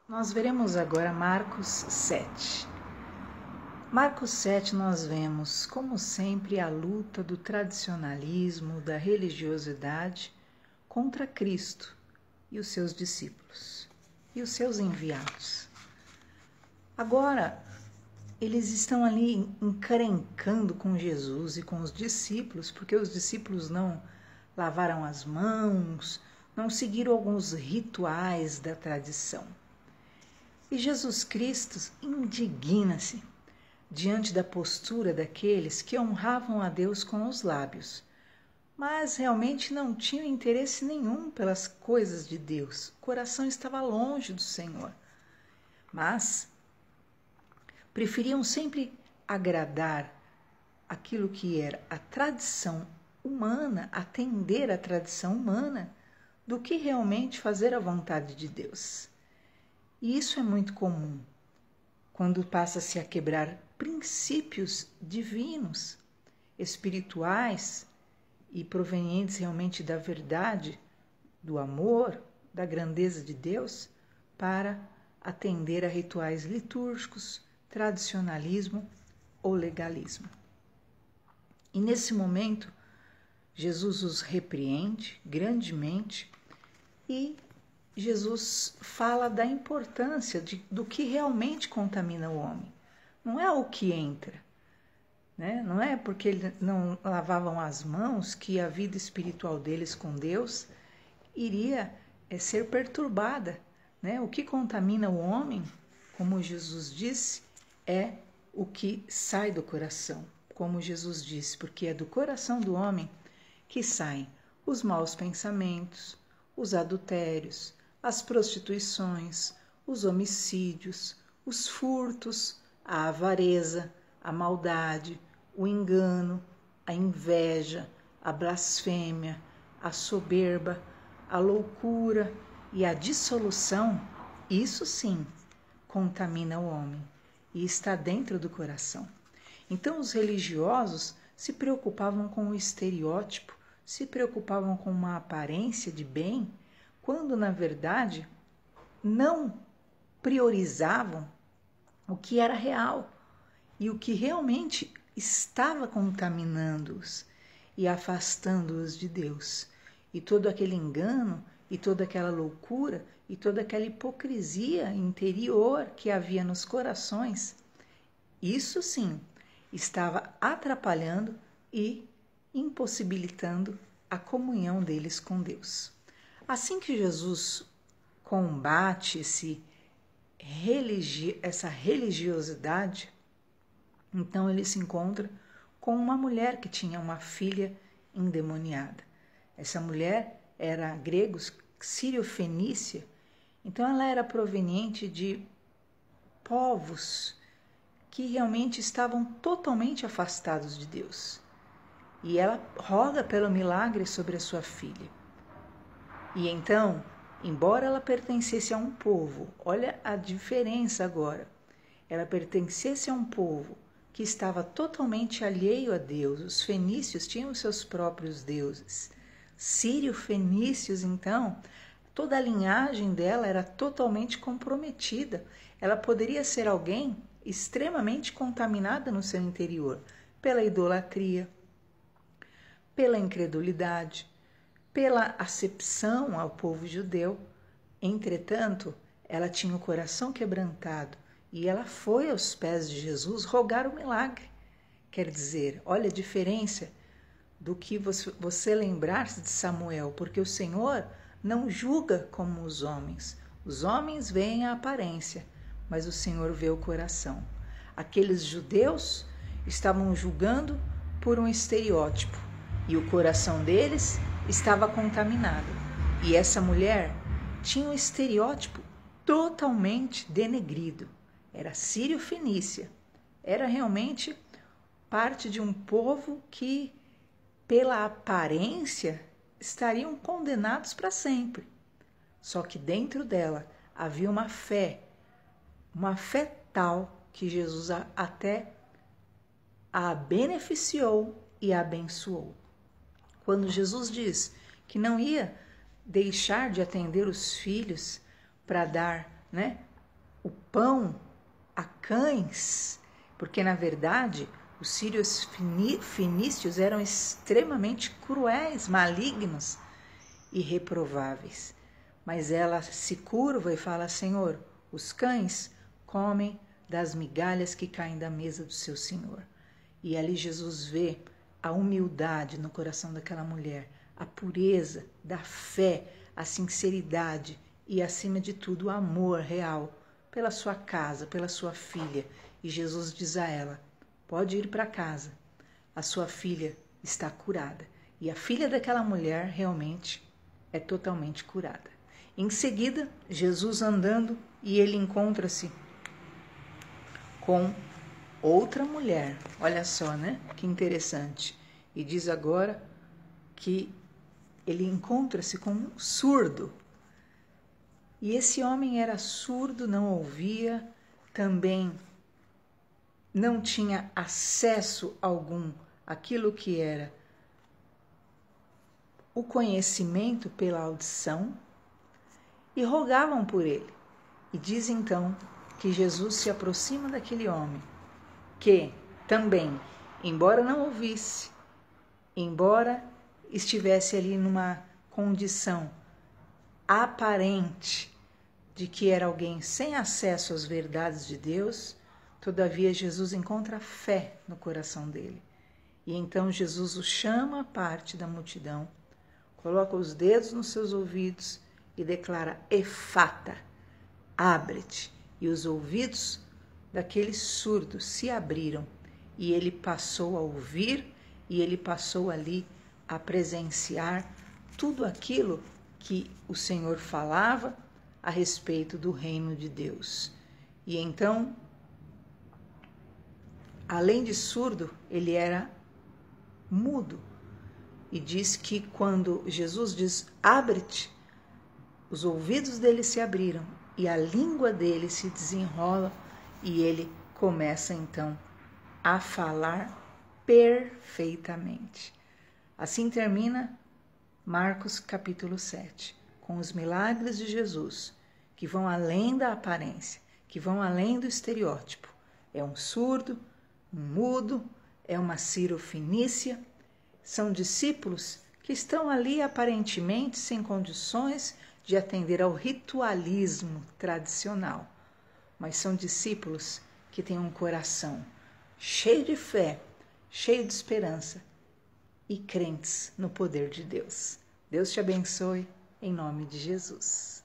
Nós veremos agora Marcos 7. Marcos 7 nós vemos, como sempre, a luta do tradicionalismo, da religiosidade contra Cristo e os seus discípulos e os seus enviados. Agora, eles estão ali encrencando com Jesus e com os discípulos, porque os discípulos não lavaram as mãos, não seguiram alguns rituais da tradição. E Jesus Cristo indigna-se diante da postura daqueles que honravam a Deus com os lábios, mas realmente não tinham interesse nenhum pelas coisas de Deus. O coração estava longe do Senhor, mas preferiam sempre agradar aquilo que era a tradição humana, atender à tradição humana, do que realmente fazer a vontade de Deus. E isso é muito comum, quando passa-se a quebrar princípios divinos, espirituais e provenientes realmente da verdade, do amor, da grandeza de Deus, para atender a rituais litúrgicos, tradicionalismo ou legalismo. E nesse momento, Jesus os repreende grandemente e Jesus fala da importância do que realmente contamina o homem. Não é o que entra, né? Não é porque eles não lavavam as mãos que a vida espiritual deles com Deus iria ser perturbada, né? O que contamina o homem, como Jesus disse, é o que sai do coração. Como Jesus disse, porque é do coração do homem que saem os maus pensamentos, os adultérios, as prostituições, os homicídios, os furtos, a avareza, a maldade, o engano, a inveja, a blasfêmia, a soberba, a loucura e a dissolução. Isso sim contamina o homem e está dentro do coração. Então os religiosos se preocupavam com o estereótipo, se preocupavam com uma aparência de bem, quando na verdade não priorizavam o que era real e o que realmente estava contaminando-os e afastando-os de Deus. E todo aquele engano e toda aquela loucura e toda aquela hipocrisia interior que havia nos corações, isso sim estava atrapalhando e impossibilitando a comunhão deles com Deus. Assim que Jesus combate essa religiosidade, então ele se encontra com uma mulher que tinha uma filha endemoniada. Essa mulher era gregos, sírio-fenícia, então ela era proveniente de povos que realmente estavam totalmente afastados de Deus. E ela roga pelo milagre sobre a sua filha. E então, embora ela pertencesse a um povo, olha a diferença agora, ela pertencesse a um povo que estava totalmente alheio a Deus. Os fenícios tinham os seus próprios deuses. Sírio-fenícios, então, toda a linhagem dela era totalmente comprometida. Ela poderia ser alguém extremamente contaminada no seu interior pela idolatria, pela incredulidade, pela acepção ao povo judeu. Entretanto, ela tinha o coração quebrantado e ela foi aos pés de Jesus rogar o milagre. Quer dizer, olha a diferença do que você lembrar-se de Samuel, porque o Senhor não julga como os homens. Os homens veem a aparência, mas o Senhor vê o coração. Aqueles judeus estavam julgando por um estereótipo e o coração deles estava contaminado. E essa mulher tinha um estereótipo totalmente denegrido. Era sírio-fenícia. Era realmente parte de um povo que, pela aparência, estariam condenados para sempre. Só que dentro dela havia uma fé tal que Jesus até a beneficiou e a abençoou. Quando Jesus diz que não ia deixar de atender os filhos para dar, o pão a cães, porque na verdade os sírios fenícios eram extremamente cruéis, malignos e reprováveis. Mas ela se curva e fala: Senhor, os cães comem das migalhas que caem da mesa do seu Senhor. E ali Jesus vê a humildade no coração daquela mulher, a pureza da fé, a sinceridade e, acima de tudo, o amor real pela sua casa, pela sua filha. E Jesus diz a ela: pode ir para casa, a sua filha está curada. E a filha daquela mulher realmente é totalmente curada. Em seguida, Jesus andando, e ele encontra-se com outra mulher. Olha só, né? Que interessante. E diz agora que ele encontra-se com um surdo. E esse homem era surdo, não ouvia, também não tinha acesso algum àquilo que era o conhecimento pela audição, e rogavam por ele. E diz então que Jesus se aproxima daquele homem, que também, embora não ouvisse, embora estivesse ali numa condição aparente de que era alguém sem acesso às verdades de Deus, todavia Jesus encontra fé no coração dele. E então Jesus o chama à parte da multidão, coloca os dedos nos seus ouvidos e declara: Efata, abre-te. E os ouvidos daquele surdo se abriram, e ele passou a ouvir, e ele passou ali a presenciar tudo aquilo que o Senhor falava a respeito do reino de Deus. E então, além de surdo, ele era mudo. E diz que quando Jesus diz: abre-te, os ouvidos dele se abriram e a língua dele se desenrola, e ele começa então a falar perfeitamente. Assim termina Marcos capítulo 7, com os milagres de Jesus, que vão além da aparência, que vão além do estereótipo. É um surdo, um mudo, é uma cirofenícia, são discípulos que estão ali aparentemente sem condições de atender ao ritualismo tradicional, mas são discípulos que têm um coração cheio de fé, cheio de esperança e crentes no poder de Deus. Deus te abençoe, em nome de Jesus.